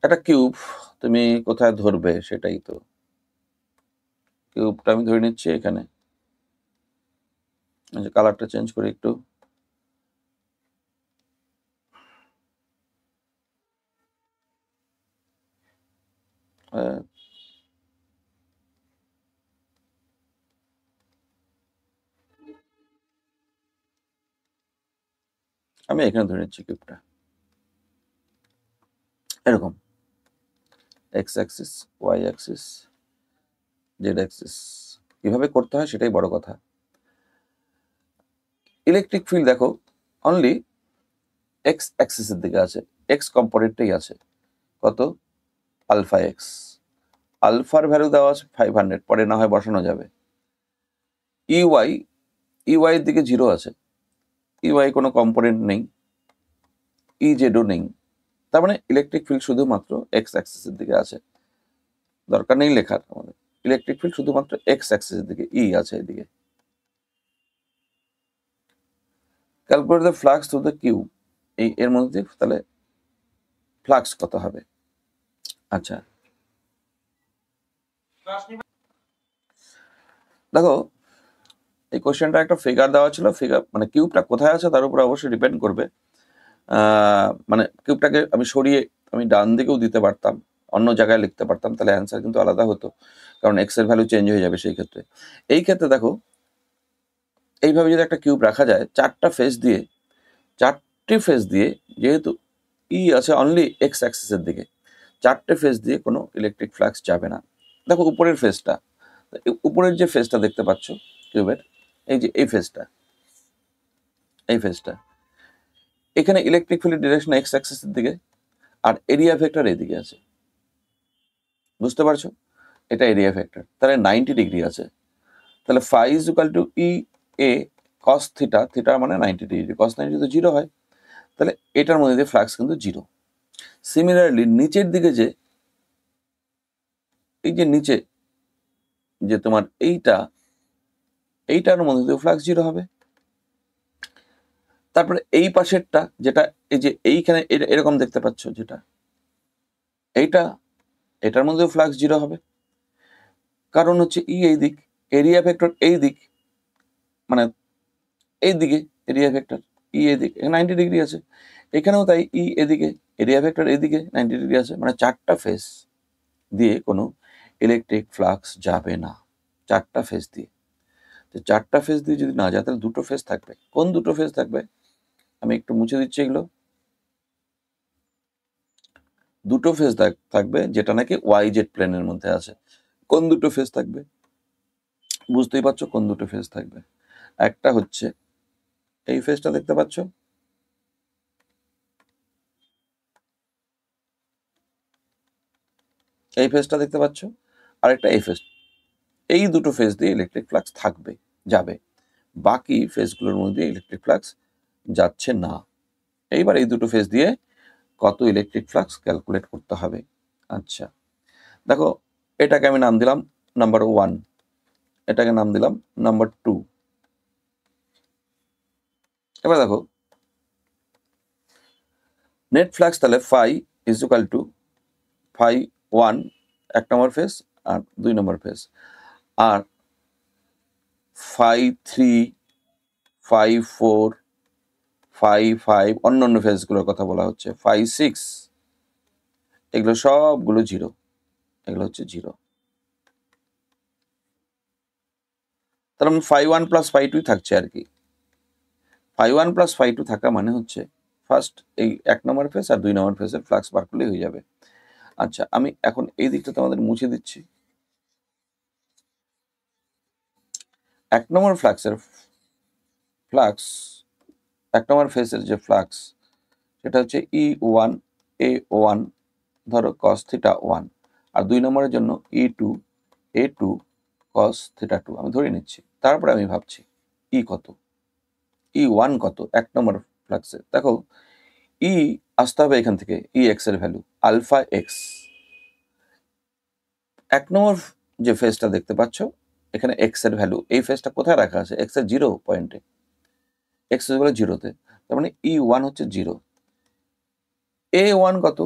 একটা কিউব তুমি কোথায় ধরবে সেটাই তো, কিউবটা আমি ধরে নিচ্ছি এখানে, কালারটা চেঞ্জ করি একটু, আমি এখানে ধরে নিচ্ছি কিউবটা এরকম, X axis, Y axis, Z axis, কিভাবে করতে হয় সেটাই বড় কথা। ইলেকট্রিক ফিল্ড দেখো অনলি এক্স অ্যাক্সিসের দিকে আছে, এক্স কম্পোনেন্টেই আছে, কত, আলফা এক্স, আলফার ভ্যালু দেওয়া আছে 500, পরে না হয় বসানো যাবে। ইওয়াই, ইওয়াই এর দিকে 0 আছে, ইওয়াই কোনো কম্পোনেন্ট নেই, ইজেডও নেই, তার মানে ইলেকট্রিক ফিল্ড শুধুমাত্র এক্স অ্যাক্সিসের দিকে আছে, দরকার নেই লেখার আমাদের, ইলেকট্রিক ফিল্ড শুধুমাত্র এক্স অ্যাক্সিসের দিকে, ই আছে এদিকে। Calculate the flux through the cube, এই এর মধ্যে তাহলে ফ্লাক্স কত হবে। আচ্ছা দেখো এই কোশ্চেনটা একটা ফিগার দেওয়া ছিল, ফিগার মানে কিউবটা কোথায় আছে তার উপর অবশ্যই ডিপেন্ড করবে। মানে কিউবটাকে আমি সরিয়ে আমি ডান দিকেও দিতে পারতাম, অন্য জায়গায় লিখতে পারতাম, তাহলে অ্যান্সার কিন্তু আলাদা হতো, কারণ এক্স এর ভ্যালু চেঞ্জ হয়ে যাবে সেই ক্ষেত্রে। এই ক্ষেত্রে দেখো এইভাবে যদি একটা কিউব রাখা যায় চারটে ফেস দিয়ে, যেহেতু আছে অনলি এক্স অ্যাক্সিসের দিকে, চারটে ফেস দিয়ে কোনো ইলেকট্রিক ফ্লাক্স যাবে না। দেখো উপরের ফেসটা, উপরের যে ফেসটা দেখতে পাচ্ছ কিউবের, এই যে এই ফেসটা, এখানে ইলেকট্রিক ফিল্ডের ডিরেকশন এক্স অ্যাক্সিসের দিকে, আর এরিয়া ভেক্টর এদিকে আছে, বুঝতে পারছো? এটা এরিয়া ভেক্টর, তাহলে 90 ডিগ্রি আছে। তাহলে phi is equal to E A cos theta, theta মানে 90 ডিগ্রি, কস 90 তো 0 হয়, তাহলে এটার মধ্যে দিয়ে ফ্লাক্স কিন্তু 0। সিমিলারলি নিচের দিকে যে এই যে নিচে যে তোমার এইটার মধ্যে দিয়ে ফ্লাক্স 0 হবে। তারপরে এই পাশেরটা যেটা এই যে এইখানে এরকম দেখতে পাচ্ছ, যেটা এটার মধ্যেও ফ্লাক্স 0 হবে, কারণ হচ্ছে এই দিক, এরিয়া ভেক্টর এই দিক, মানে এই দিকে এরিয়া ভেক্টর এদিকে 90 ডিগ্রি আছে, এখানেও তাই এদিকে এরিয়া ভেক্টর এদিকে 90 ডিগ্রি আছে, মানে চারটা ফেস দিয়ে কোনো ইলেকট্রিক ফ্লাক্স যাবে না, চারটা ফেস দিয়ে। তো চারটা ফেস দিয়ে যদি না যায় তাহলে দুটো ফেস থাকবে। কোন দুটো ফেস থাকবে? আমি একটু মুছে দিচ্ছি এগুলো। দুটো ফেস থাকবে যেটা নাকি ওয়াই জেড প্লেনের মধ্যে আছে। কোন দুটো ফেস থাকবে? বুঝতেই পারছো কোন দুটো ফেস থাকবে। একটা হচ্ছে এই ফেসটা দেখতে পাচ্ছ, এই ফেসটা দেখতে পাচ্ছ, আর একটা এই ফেস। এই দুটো ফেস দিয়ে ইলেকট্রিক ফ্লাক্স থাকবে, যাবে। বাকি ফেসগুলোর মধ্যে ইলেকট্রিক ফ্লাক্স যাচ্ছে না। এইবার এই দুটো ফেস দিয়ে কত ইলেকট্রিক ফ্লাক্স ক্যালকুলেট করতে হবে। আচ্ছা দেখো, এটাকে আমি নাম দিলাম নাম্বার 1, এটাকে নাম দিলাম নাম্বার 2। এবার দেখো নেট ফ্লাক্স তাহলে phi is equal to phi 1 এক নম্বর ফেস আর 2 নম্বর ফেস, আর ফাই 3, ফাই 4, ফাই 5 অন্যান্য ফেসগুলোর কথা বলা হচ্ছে, ফাই 6, এগুলো সবগুলো 0, এগুলো হচ্ছে 0। তাহলে ফাই 1 প্লাস ফাই 2 থাকছে আর কি। ফাই 1 প্লাস ফাই 2 থাকা মানে হচ্ছে ফার্স্ট এই এক নম্বর ফেস আর 2 নম্বর ফেসের ফ্লাক্স বার করলেই হয়ে যাবে। আচ্ছা আমি এখন এই দিকটা তোমাদের মুছে দিচ্ছি। এক নম্বর এক নম্বর ফেসের যে ফ্লাক্স সেটা হচ্ছে E1 ধরো cos থিটা 1, আর 2 নম্বরের জন্য E2 cos থিটা 2 আমি ধরে নিচ্ছি। তারপরে আমি ভাবছি কত, E1 কত এক নম্বর ফ্লাক্সে। দেখো আসতে হবে এখান থেকে, এক্স এর ভ্যালু আলফা এক্স। এক নম্বর যে ফেসটা দেখতে পাচ্ছ এখানে এক্স এর ভ্যালু, এই ফেসটা কোথায় রাখা আছে? এক্স এর 0 পয়েন্টে, এক্স ইজ ইকুয়াল 0-তে, তার মানে E1 হচ্ছে 0। A1 কত?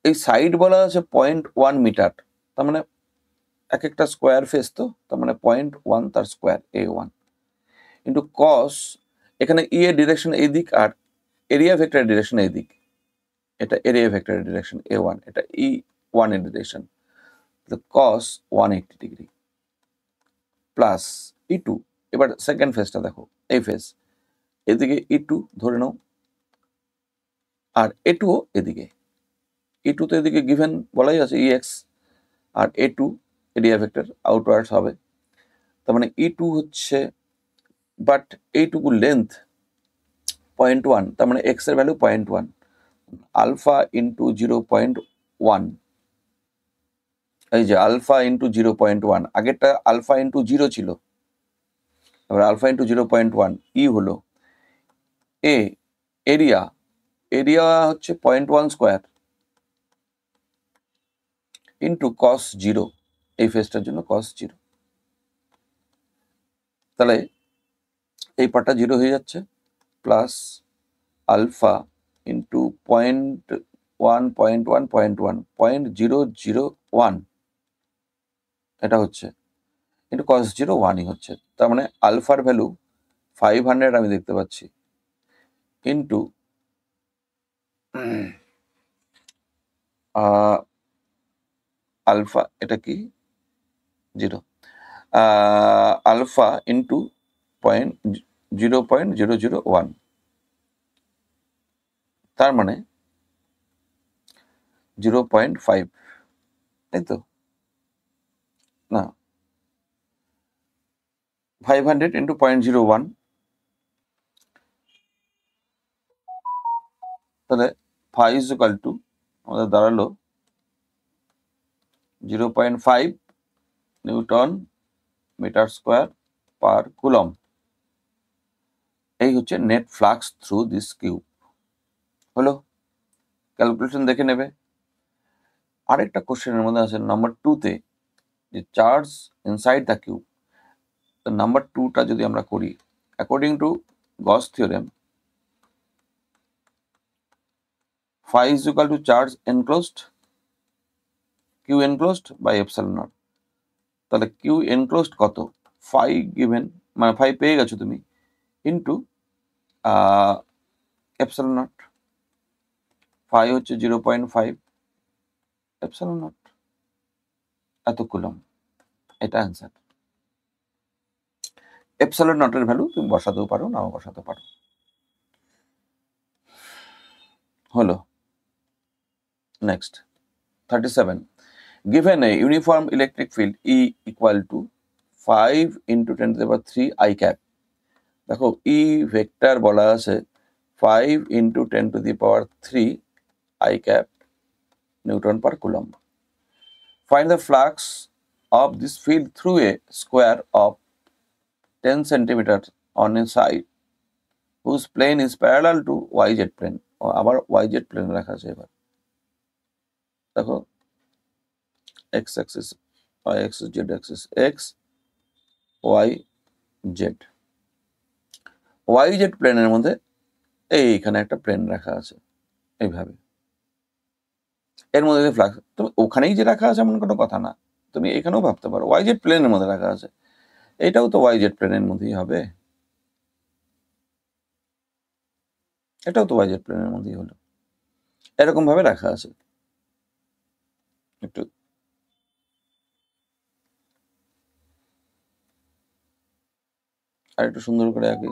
এই সাইড বলা আছে 0.1 মিটার, তার মানে এক একটা স্কোয়ার ফেস, তো তার মানে 0.1 তার স্কোয়ার A1 ইন্টু কস, এখানে এর ডিরেকশন এই দিক আর এরিয়া ভেক্টরের ডিরেকশন এই দিক, এটা এরিয়া ভেক্টরের ডিরেকশন A1, এটা E1 এর ডিরেকশন, কস 180 ডিগ্রি প্লাস E2। এবার সেকেন্ড ফেসটা দেখো, এই ফেস এদিকে E2 ধরে নাও, আর A2 এদিকে, E2 তো এদিকে গিভেন বলাই আছে EX, আর A2 এরিয়া ভেক্টর আউটওয়ার্ডস হবে, তার মানে E2 হচ্ছে, বাট এইটুকু লেন্থ 0.1, তার মানে এক্স এর ভ্যালু 0.1, আলফা ইন্টু 0.1, এই যে আলফা ইন্টু 0.1, আগেরটা আলফা ইন্টু 0 ছিল, এবার আলফা ইন্টু 0.1, হলো এরিয়া হচ্ছে 0.1 স্কোয়ার ইন্টু কস 0, এই ফেসটার জন্য কস 0, তাহলে এই পার্টটা 0 হয়ে যাচ্ছে, প্লাস আলফা ইন্টু 0.1, এটা হচ্ছে, ইন্টু কস 0 1ই হচ্ছে, তার মানে আলফার ভ্যালু 500 আমি দেখতে পাচ্ছি, ইন্টু আলফা, এটা কি 0, আলফা ইন্টু 0.001, তার মানে 0.5, তাই তো? না, 500 ইন্টু 0.01, তাহলে ফাই ইজ ইকুয়াল টু আমাদের দাঁড়ালো 0.5 newton metre square per coulomb. এই হচ্ছে net flux through this cube. হলো, ক্যালকুলেশন দেখে নেবে। আরেকটা কোশ্চেনের মধ্যে আছে নাম্বার 2-তে, যে চার্জ ইনসাইড দ্য কিউব। তো নাম্বার 2টা যদি আমরা করি, according to Gauss theorem, phi is equal to charge enclosed, q enclosed by epsilon naught। তাহলে q enclosed কত, phi given, মানে phi পেয়ে গেছো তুমি, ইন্টু epsilon naught। phi হচ্ছে 0.5, epsilon naught এত কুলম, এটা অ্যান্সার। epsilon naught এর ভ্যালু তুমি বসাতেও পারো, নাও বসাতে পারো। হলো, next 37, given a uniform electric field E equal to 5 into 10 to the power 3 I cap। দেখো E ভেক্টর বলা আছে 5 into 10 to the power 3 I cap Newton per coulomb। Find the flux of this field through a square of 10 centimeters on a side whose plane is parallel to YZ plane। আবার YZ plane রাখা আছে। এবার দেখো x axis, y axis, z axis, x y z, YZ প্লেনের মধ্যে এইখানে একটা plane রাখা আছে এইভাবে, এর মধ্যে যে ফ্লাক্স, তুমি ওখানেই যে রাখা আছে এমন কোনো কথা না, তুমি এখানেও ভাবতে পারো YZ প্লেনের মধ্যে রাখা আছে, এটাও তো YZ প্লেনের মধ্যেই হবে, এটাও তো YZ প্লেনের মধ্যেই হলো, এরকম ভাবে রাখা আছে। একটু আর একটু সুন্দর করে আঁকি।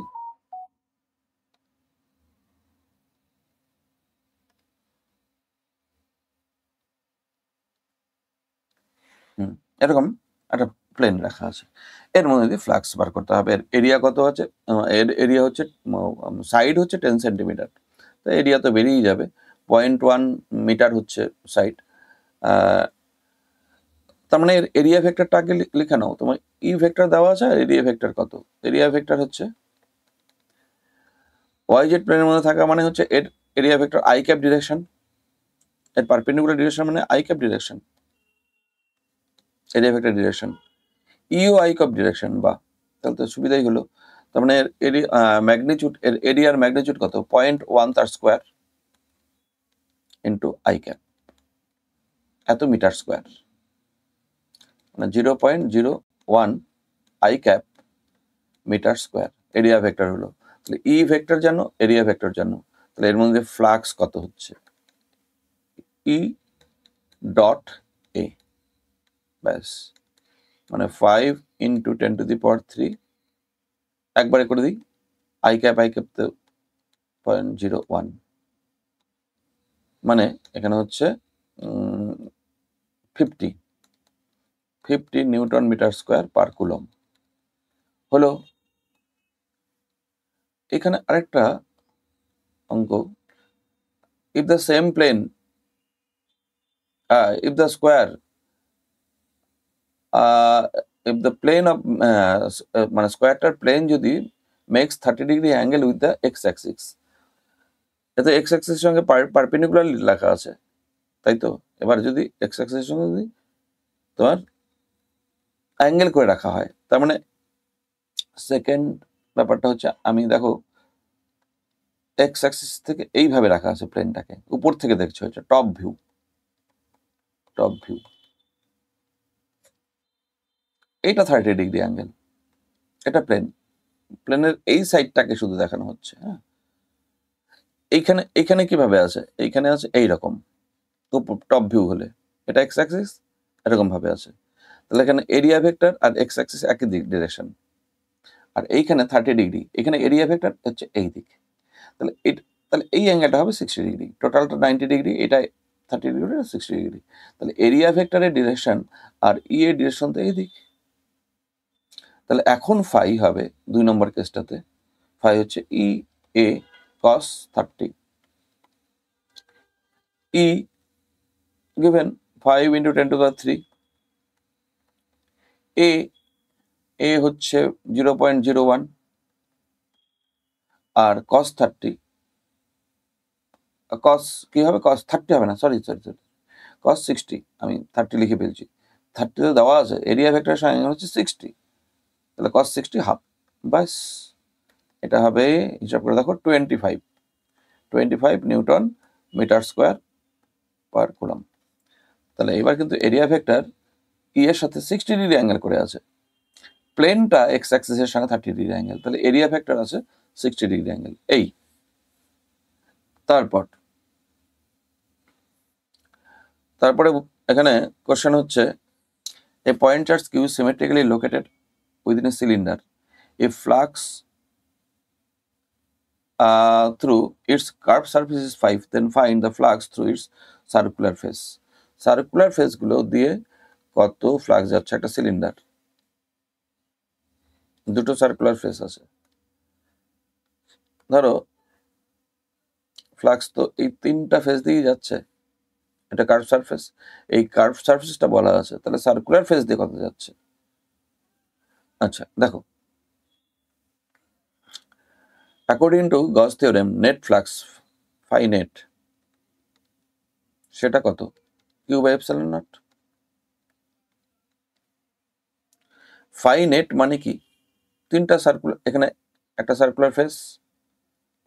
এরকম একটা প্লেন রাখা আছে, এর মধ্যে দিয়ে ফ্লাক্স বার করতে হবে। এর এরিয়া কত আছে, এর এরিয়া হচ্ছে, সাইড হচ্ছে 10 সেন্টিমিটার, তো এরিয়া তো বেরিয়েই যাবে, 0.1 মিটার হচ্ছে সাইড। তার মানে এর এরিয়া ভেক্টরটা আগে লিখে নাও, তোমার ই ভেক্টর দেওয়া আছে, আর এরিয়া ভেক্টর কত, এরিয়া ভেক্টর হচ্ছে YZ প্লেনের মধ্যে থাকা মানে হচ্ছে এর area vector I cap direction, এর পারপেন্ডিকুলার ডিরেকশন মানে I cap direction, area vector direction, ইউ I ক্যাপ ডিরেকশন, বা তাহলে তো সুবিধাই হলো। তার মানে এর ম্যাগনিটিউড, এর এরিয়ার ম্যাগনিটিউড কত, 0.1 তার স্কোয়ার ইন্টু I ক্যাপ, এত মিটার স্কোয়ার, মানে 0.01 I cap metre square area vector হলো। তাহলে ই ভেক্টর জানো, এরিয়া ভেক্টর জানো, তাহলে এর মধ্যে ফ্লাক্স কত হচ্ছে, ই ডট এ, ব্যাস, মানে 5 ইন্টু 10 টু দি পাওয়ার 3, একবারে করে দিই, I ক্যাপ তো 0.01, মানে এখানে হচ্ছে 50 newton metre square per coulomb. হলো, এখানে আরেকটা অঙ্ক, if the same plane, if the square, if the plane of মানে স্কোয়ারটার প্লেন যদি makes 30 degree angle with the x axis, এতে x axis এর সঙ্গে পারপেন্ডিকুলারলি লেখা আছে, তাই তো? এবার যদি x axis এর সঙ্গে যদি তোমার অ্যাঙ্গেল করে রাখা হয়, তার মানে সেকেন্ড ব্যাপারটা হচ্ছে, আমি দেখো x axis থেকে এইভাবে রাখা আছে প্লেনটাকে, উপর থেকে দেখছো, এটা টপ ভিউ, টপ ভিউ। এইটা 30° অ্যাঙ্গেল, এটা প্লেন, প্লেনের এই সাইডটাকে শুধু দেখানো হচ্ছে। হ্যাঁ, এইখানে এখানে কিভাবে আছে, এইখানে আছে এইরকম, তো টপ ভিউ হলে এটা এক্স অ্যাক্সিস এরকম ভাবে আছে, তাহলে এখানে এরিয়া ভেক্টর আর এক্স অ্যাক্সিস একই দিক ডিরেকশন, আর এইখানে 30°, এখানে এরিয়া ভেক্টর হচ্ছে এই দিক, তাহলে তাহলে এই অ্যাঙ্গেলটা হবে 60°, টোটালটা 90°, এটা 30°, 60°, তাহলে এরিয়া ভেক্টরের ডিরেকশন আর ই এর ডিরেকশন তো এই দিক, তাহলে এখন ফাই হবে 2 নম্বর কেসটাতে, ফাই হচ্ছে ই এ cos 30, E given 5 into 10 to the 3, এ হচ্ছে 0.01, আর cos 30, cos কি হবে, cos 30 হবে না, সরি cos 60, আমি 30 লিখে ফেলছি, 30 তো দেওয়া আছে, এরিয়া ভেক্টরের সঙ্গে হচ্ছে 60, তাহলে cos 60 হাফ, বাস এটা হবে, হিসাব করে দেখো 25 newton metre square per coulomb. তাহলে এবার কিন্তু এরিয়া ভেক্টর ই এর সাথে 60° অ্যাঙ্গেল করে আছে, প্লেনটা এক্স অ্যাক্সিসের সঙ্গে 30° অ্যাঙ্গেল, তাহলে এরিয়া ভেক্টর আছে 60° অ্যাঙ্গেল। এই তারপরে এখানে কোশ্চেন হচ্ছে, a point charge Q symmetrically located within a cylinder, if flux through its curved surface is 5, then find the flux through its circular face. Circular face গুলো দিয়ে কত flux যাচ্ছে একটা সিলিন্ডার, দুটো সার্কুলার ফেস আছে, ধরো flux তো এই 3টা ফেস দিয়ে যাচ্ছে, এটা কার্ভ সারফেস, এই কার্ভ সারফেসটা বলা আছে, তাহলে সার্কুলার ফেস দিয়ে কত যাচ্ছে। আচ্ছা দেখো, according to Gauss theorem net flux phi net সেটা কত, Q by epsilon nought. Phi net মানে কি, 3টা সার্কুলার, এখানে একটা সার্কুলার ফেস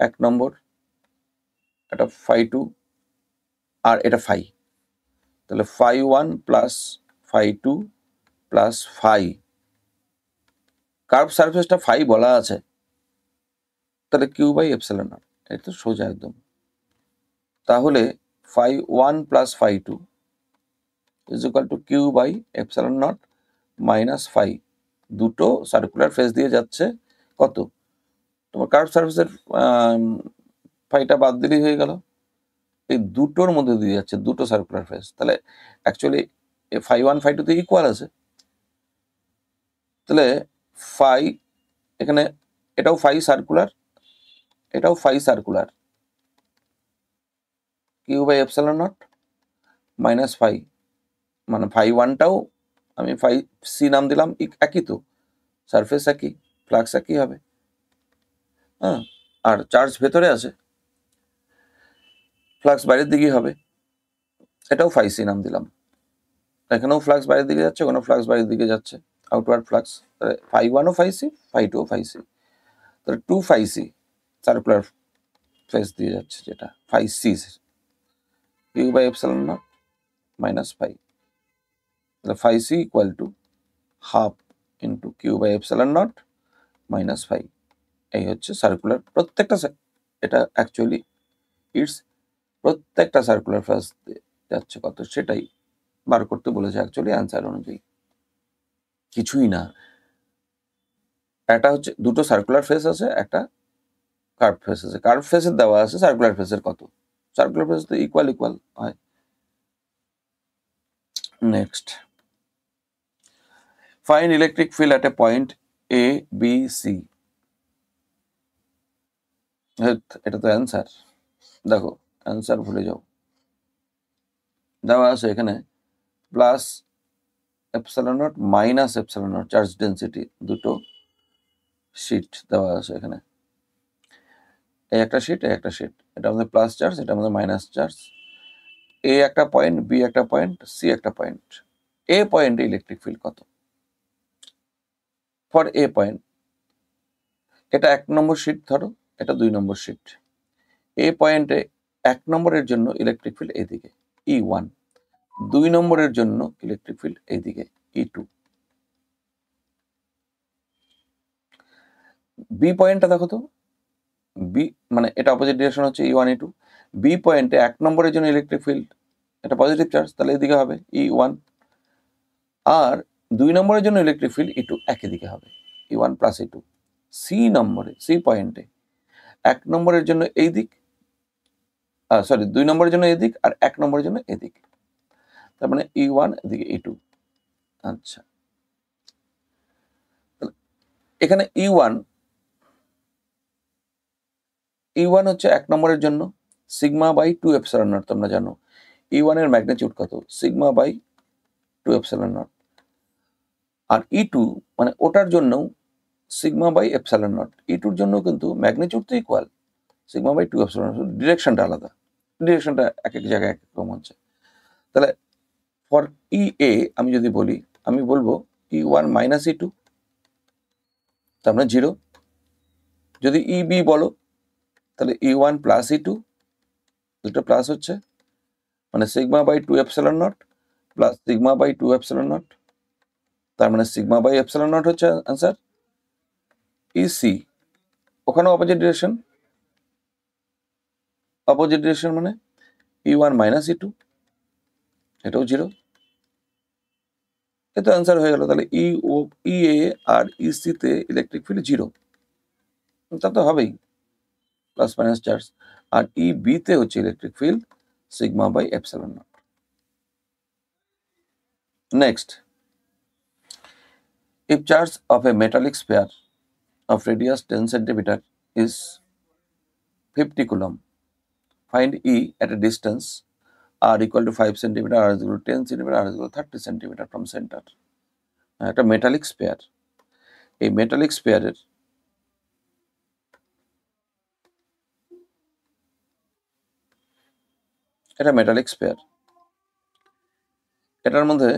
1 নম্বর, এটা ফাই 2, আর এটা ফাই, তাহলে phi 1 plus phi 2 plus phi, curve সারফেসটা ফাই বলা আছে, তাহলে কিউ বাই এপসাইলন নট, এটা তো সোজা একদম। তাহলে phi 1 plus phi 2 is equal to Q by epsilon not minus phi, দুটো সার্কুলার ফেস দিয়ে যাচ্ছে কত, তোমার কার্ভ সারফেসের ফাইটা বাদ দিলেই হয়ে গেল, এই দুটোর মধ্যে দিয়ে যাচ্ছে দুটো সার্কুলার ফেস, তাহলে অ্যাকচুয়ালি ফাই 1 ফাই 2 তে ইকুয়াল আছে, তাহলে ফাই এখানে এটাও ফাই সার্কুলার, এটাও phi circular, Q by epsilon not minus phi, মানে ফাই 1টাও আমি ফাই সি নাম দিলাম, একই তো, সারফেস একই, ফ্লাক্স একই হবে। হ্যাঁ, আর চার্জ ভেতরে আছে, ফ্লাক্স বাইরের দিকেই হবে, এটাও ফাই সি নাম দিলাম, এখানেও ফ্লাক্স বাইরের দিকে যাচ্ছে, ওখানেও ফ্লাক্স বাইরের দিকে যাচ্ছে, আউটওয়ার্ড ফ্লাক্স, ফাই 1ও ফাই সি, ফাই 2ও ফাই সি, তাহলে 2 ফাই সি সার্কুলার ফেস দিয়ে যাচ্ছে, যেটা phi C, Q by epsilon not minus phi, তাহলে phi C equal to half into Q by epsilon not minus phi, এই হচ্ছে circular প্রত্যেকটা, এটা অ্যাকচুয়ালি ইটস প্রত্যেকটা সার্কুলার ফেস যাচ্ছে কত, সেটাই বার করতে বলেছে অ্যাকচুয়ালি অ্যান্সার অনুযায়ী, কিছুই না। একটা হচ্ছে দুটো সার্কুলার ফেস আছে, একটা কার্ভ ফেস আছে, কার্ভ ফেসের দেওয়া আছে সার্কুলার ফেসের কত, সার্কুলার ফেস তো ইকুয়াল হয়। Next, find electric field at a point A B C, এটা তো অ্যান্সার, দেখো অ্যান্সার ভুলে যাও, দেওয়া আছে এখানে plus epsilon not minus epsilon not, charge density দুটো শিট দেওয়া আছে এখানে, এই একটা শিট, এই একটা শিট, এটা আমাদের প্লাস চার্জ, এটা আমাদের মাইনাস চার্জ, এ একটা পয়েন্ট, বি একটা পয়েন্ট, সি একটা পয়েন্ট, এ পয়েন্টে ইলেকট্রিক ফিল্ড কত, ফর এ পয়েন্ট, এটা 1 নম্বর শিট ধরো, এটা 2 নম্বর শিট, এ পয়েন্টে 1 নম্বরের জন্য ইলেকট্রিক ফিল্ড এইদিকে E1, 2 নম্বরের জন্য ইলেকট্রিক ফিল্ড এইদিকে E2, বি পয়েন্টটা দেখো তো, বি মানে এটা অপোজিট ডিরেকশন হচ্ছে E1 E2। বি পয়েন্টে 1 নম্বরের জন্য ইলেকট্রিক ফিল্ড এটা পজিটিভ চার্জ, তাহলে এদিকে হবে E1। আর 2 নম্বরের জন্য ইলেকট্রিক ফিল্ড E2 একই দিকে হবে, E1 প্লাস E2। সি পয়েন্টে 1 নম্বরের জন্য এই দিক, সরি 2 নম্বরের জন্য এদিক আর 1 নম্বরের জন্য এদিক, তার মানে E1 এদিকে E2। আচ্ছা, এখানে E1 হচ্ছে 1 নম্বরের জন্য সিগমা বাই 2 এপসিলন নট, তোমরা জানো E1 এর ম্যাগনিটিউড কত, সিগমা বাই 2 এপসিলন নট। আর E2 মানে ওটার জন্য sigma by epsilon not, E2 এর জন্য কিন্তু ম্যাগনিটিউড তো equal, sigma by 2 epsilon naught, ডিরেকশনটা আলাদা, ডিরেকশনটা এক এক জায়গায় এক এক রকম হচ্ছে। তাহলে ফর EA আমি যদি বলি, আমি বলবো E1 মাইনাস E2, তার মানে 0। যদি EB বলো তাহলে E1 প্লাস E2, দুটো প্লাস হচ্ছে, মানে sigma by 2 epsilon nought plus sigma by 2 epsilon nought, তার মানে সিগমা বাই এপসিলন নট হচ্ছে आंसर। EC ওখানে অপোজিট ডিরেকশন মানে E1 মাইনাস E2, এটাও 0। এ তো आंसर হয়ে গেল। তাহলে EA আর EC তে ইলেকট্রিক ফিল্ড 0, তা তো হবেই, প্লাস মাইনাস চার্জ। আর EB তে হচ্ছে electric field sigma by epsilon nought. Next, if charge of a metallic sphere of radius 10 centimeter is 50 coulomb, find E at a distance r equal to 5 centimeter, r is equal to 10 centimeter, r is equal to 30 centimeter from center। একটা metallic spare, এই metallic স্পেয়ারের এটা metallic spare, এটার মধ্যে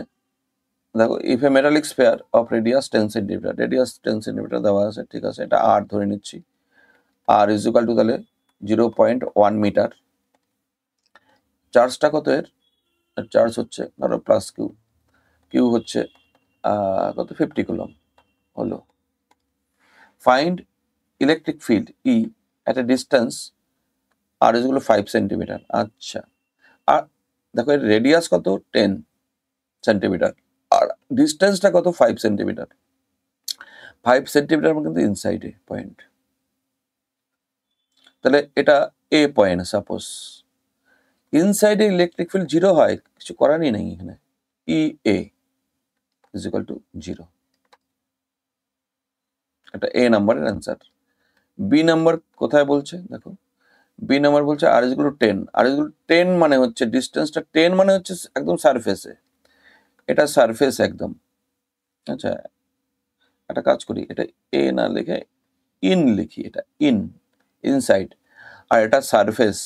দেখো if A metallic spare of radius 10 centimetre, radius 10 centimetre দেওয়া আছে, ঠিক আছে, এটা r ধরে নিচ্ছি, r ইজ ইকুয়াল টু তাহলে 0.1 মিটার। চার্জটা কত এর চার্জ হচ্ছে ধরো প্লাস কিউ, কিউ হচ্ছে কত 50 কুলম হলো। Find electric field E at a distance r is equal to 5 centimetre. আচ্ছা, আর দেখো এর রেডিয়াস কত 10 সেন্টিমিটার আর ডিস্টেন্সটা কত 5 সেন্টিমিটার। 5 সেন্টিমিটার কিন্তু ইনসাইডে পয়েন্ট, তাহলে এটা এ পয়েন্ট, সাপোজ ইনসাইডে ইলেকট্রিক ফিল্ড 0 হয়, কিছু করারই নেই এখানে, EA is equal to 0। এটা এ নাম্বারের অ্যান্সার। বি নাম্বার কোথায় বলছে দেখো, বি নাম্বার বলছে R is equal to 10, R is equal to 10 মানে হচ্ছে ডিস্টেন্সটা 10 মানে হচ্ছে একদম সারফেসে, এটা সারফেস একদম। আচ্ছা, একটা কাজ করি, এটা এ না লিখে ইন লিখি, এটা ইনসাইড, আর এটা সারফেস,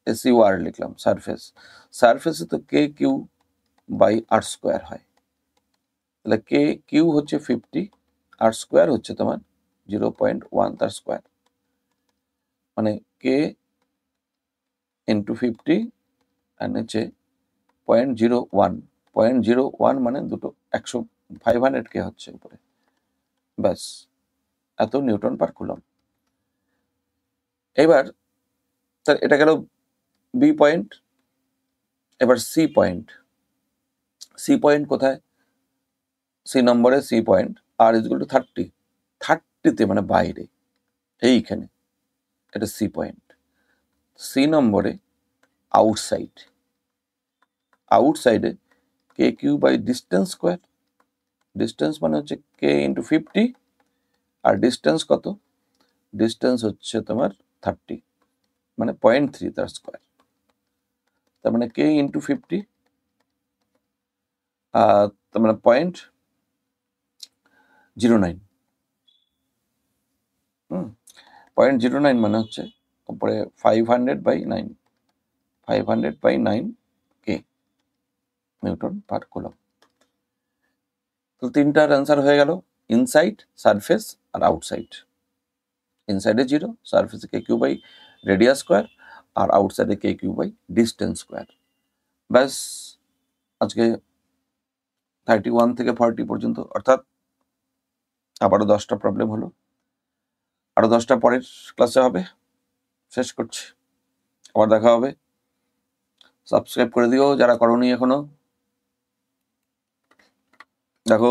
SUR লিখলাম, সারফেস। সারফেসে তো কে কিউ বাই আর স্কোয়ার হয়, তাহলে কে কিউ হচ্ছে 50, আর স্কোয়ার হচ্ছে তোমার 0.1 তার স্কোয়ার, মানে কে ইন্টু 50 আর হচ্ছে 0.01, 0.01 মানে দুটো 500 কে হচ্ছে উপরে, ব্যাস এত নিউটন পার কুলম। এবার এটা গেল বি পয়েন্ট। এবার সি পয়েন্ট, সি পয়েন্ট কোথায়, সি নম্বরে C point, R is equal to 30, 30তে মানে বাইরে, এইখানে এটা সি পয়েন্ট। সি নম্বরে আউটসাইড, আউটসাইডে K Q by distance square, distance মানে হচ্ছে কে ইন্টু 50, আর ডিস্টেন্স কত, ডিস্টেন্স হচ্ছে তোমার 30, মানে 0.3 তার স্কোয়ার, তার মানে কে ইন্টু 50, তার মানে 0.09, 0.09 মানে হচ্ছে উপরে 500/9, 500/9 কে নিউটন পার কুলম। তো তিনটার অ্যান্সার হয়ে গেল, ইনসাইড, সারফেস আর আউটসাইড। ইনসাইডে 0, সারফেসে K Q by radius square, আর আউটসাইডে K Q by distance square. ব্যাস আজকে 31 থেকে 40 পর্যন্ত, অর্থাৎ আবারও 10টা প্রবলেম হলো। আরো 10টা পরের ক্লাসে হবে। শেষ করছি, আবার দেখা হবে। সাবস্ক্রাইব করে দিও যারা করোনি এখনো। দেখো